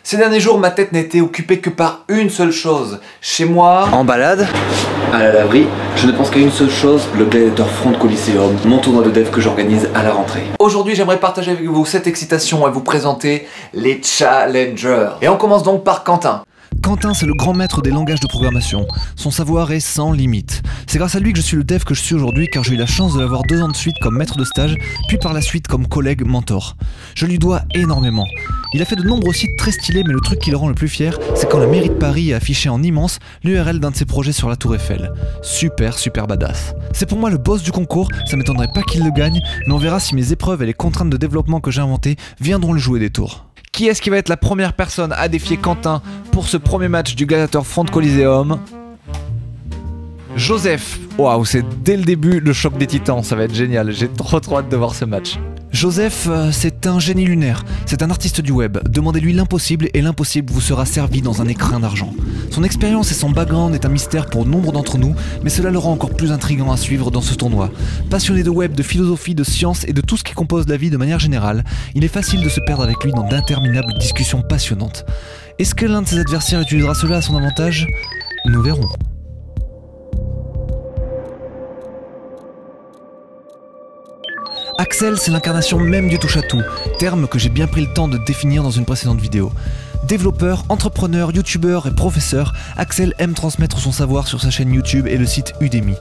Ces derniers jours, ma tête n'a été occupée que par une seule chose. Chez moi... En balade? À la laverie, je ne pense qu'à une seule chose, le Gladiator Front Coliseum, mon tournoi de dev que j'organise à la rentrée. Aujourd'hui, j'aimerais partager avec vous cette excitation et vous présenter les Challengers. Et on commence donc par Quentin. Quentin, c'est le grand maître des langages de programmation. Son savoir est sans limite. C'est grâce à lui que je suis le dev que je suis aujourd'hui, car j'ai eu la chance de l'avoir 2 ans de suite comme maître de stage, puis par la suite comme collègue mentor. Je lui dois énormément. Il a fait de nombreux sites très stylés, mais le truc qui le rend le plus fier, c'est quand la mairie de Paris a affiché en immense l'URL d'un de ses projets sur la Tour Eiffel. Super badass. C'est pour moi le boss du concours, ça m'étonnerait pas qu'il le gagne, mais on verra si mes épreuves et les contraintes de développement que j'ai inventées viendront le jouer des tours. Qui est-ce qui va être la première personne à défier Quentin pour ce premier match du Gladiator Front Coliseum? Joseph. Waouh, c'est dès le début le choc des titans, ça va être génial, j'ai trop hâte de voir ce match. Joseph, c'est un génie lunaire, c'est un artiste du web. Demandez-lui l'impossible et l'impossible vous sera servi dans un écrin d'argent. Son expérience et son background est un mystère pour nombre d'entre nous, mais cela le rend encore plus intriguant à suivre dans ce tournoi. Passionné de web, de philosophie, de science et de tout ce qui compose la vie de manière générale, il est facile de se perdre avec lui dans d'interminables discussions passionnantes. Est-ce que l'un de ses adversaires utilisera cela à son avantage? Nous verrons. Axel, c'est l'incarnation même du touche-à-tout, terme que j'ai bien pris le temps de définir dans une précédente vidéo. Développeur, entrepreneur, youtubeur et professeur, Axel aime transmettre son savoir sur sa chaîne YouTube et le site Udemy.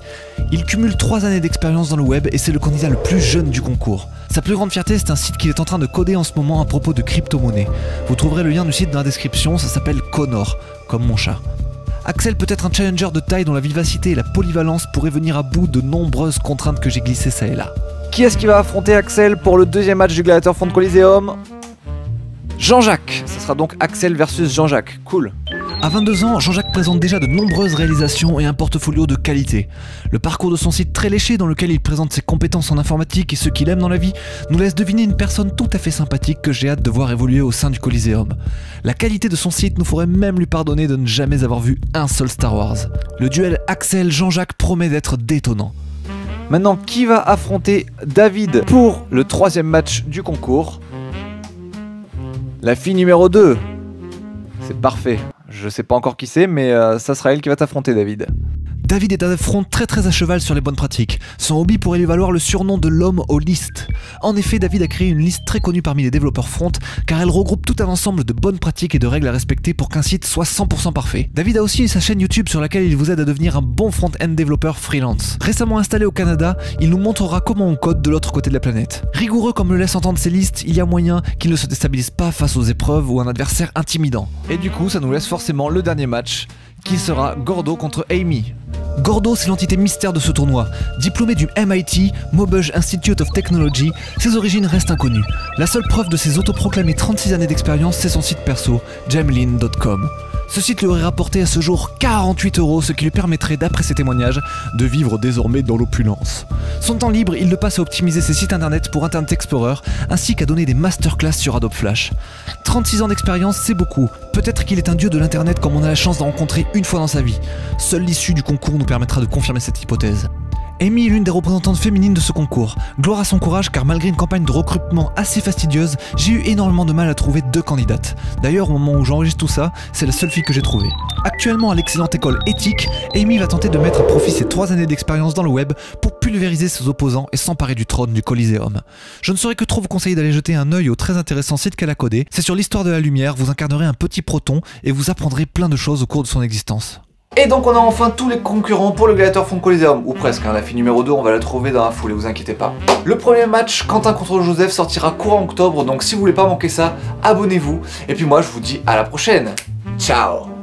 Il cumule 3 années d'expérience dans le web et c'est le candidat le plus jeune du concours. Sa plus grande fierté, c'est un site qu'il est en train de coder en ce moment à propos de crypto-monnaie. Vous trouverez le lien du site dans la description, ça s'appelle Connor, comme mon chat. Axel peut être un challenger de taille dont la vivacité et la polyvalence pourraient venir à bout de nombreuses contraintes que j'ai glissées ça et là. Qui est-ce qui va affronter Axel pour le deuxième match du Gladiator Front Coliseum? Jean-Jacques. Ce sera donc Axel versus Jean-Jacques. Cool. À 22 ans, Jean-Jacques présente déjà de nombreuses réalisations et un portfolio de qualité. Le parcours de son site très léché dans lequel il présente ses compétences en informatique et ce qu'il aime dans la vie nous laisse deviner une personne tout à fait sympathique que j'ai hâte de voir évoluer au sein du Coliseum. La qualité de son site nous ferait même lui pardonner de ne jamais avoir vu un seul Star Wars. Le duel Axel-Jean-Jacques promet d'être détonnant. Maintenant, qui va affronter David pour le 3e match du concours? La fille numéro 2. C'est parfait. Je sais pas encore qui c'est, mais ça sera elle qui va t'affronter, David. David est un front très à cheval sur les bonnes pratiques. Son hobby pourrait lui valoir le surnom de l'homme aux listes. En effet, David a créé une liste très connue parmi les développeurs front, car elle regroupe tout un ensemble de bonnes pratiques et de règles à respecter pour qu'un site soit 100% parfait. David a aussi sa chaîne YouTube sur laquelle il vous aide à devenir un bon front-end développeur freelance. Récemment installé au Canada, il nous montrera comment on code de l'autre côté de la planète. Rigoureux comme le laissent entendre ses listes, il y a moyen qu'il ne se déstabilise pas face aux épreuves ou un adversaire intimidant. Et du coup, ça nous laisse forcément le dernier match, qui sera Gordo contre Amy. Gordo, c'est l'entité mystère de ce tournoi. Diplômé du MIT, Maubeuge Institute of Technology, ses origines restent inconnues. La seule preuve de ses autoproclamées 36 années d'expérience, c'est son site perso, jamlin.com. Ce site lui aurait rapporté à ce jour 48 €, ce qui lui permettrait, d'après ses témoignages, de vivre désormais dans l'opulence. Son temps libre, il le passe à optimiser ses sites internet pour Internet Explorer, ainsi qu'à donner des masterclass sur Adobe Flash. 36 ans d'expérience, c'est beaucoup. Peut-être qu'il est un dieu de l'internet comme on a la chance d'en rencontrer une fois dans sa vie. Seule l'issue du concours nous permettra de confirmer cette hypothèse. Amy est l'une des représentantes féminines de ce concours. Gloire à son courage, car malgré une campagne de recrutement assez fastidieuse, j'ai eu énormément de mal à trouver 2 candidates. D'ailleurs, au moment où j'enregistre tout ça, c'est la seule fille que j'ai trouvée. Actuellement à l'excellente école éthique, Amy va tenter de mettre à profit ses 3 années d'expérience dans le web pour pulvériser ses opposants et s'emparer du trône du Coliseum. Je ne saurais que trop vous conseiller d'aller jeter un œil au très intéressant site qu'elle a codé. C'est sur l'histoire de la lumière, vous incarnerez un petit proton et vous apprendrez plein de choses au cours de son existence. Et donc on a enfin tous les concurrents pour le Gladiator Front Coliseum, ou presque, hein. La fille numéro 2 on va la trouver dans la foulée, vous inquiétez pas. Le premier match, Quentin contre Joseph, sortira courant octobre, donc si vous voulez pas manquer ça, abonnez-vous. Et puis moi je vous dis à la prochaine, ciao.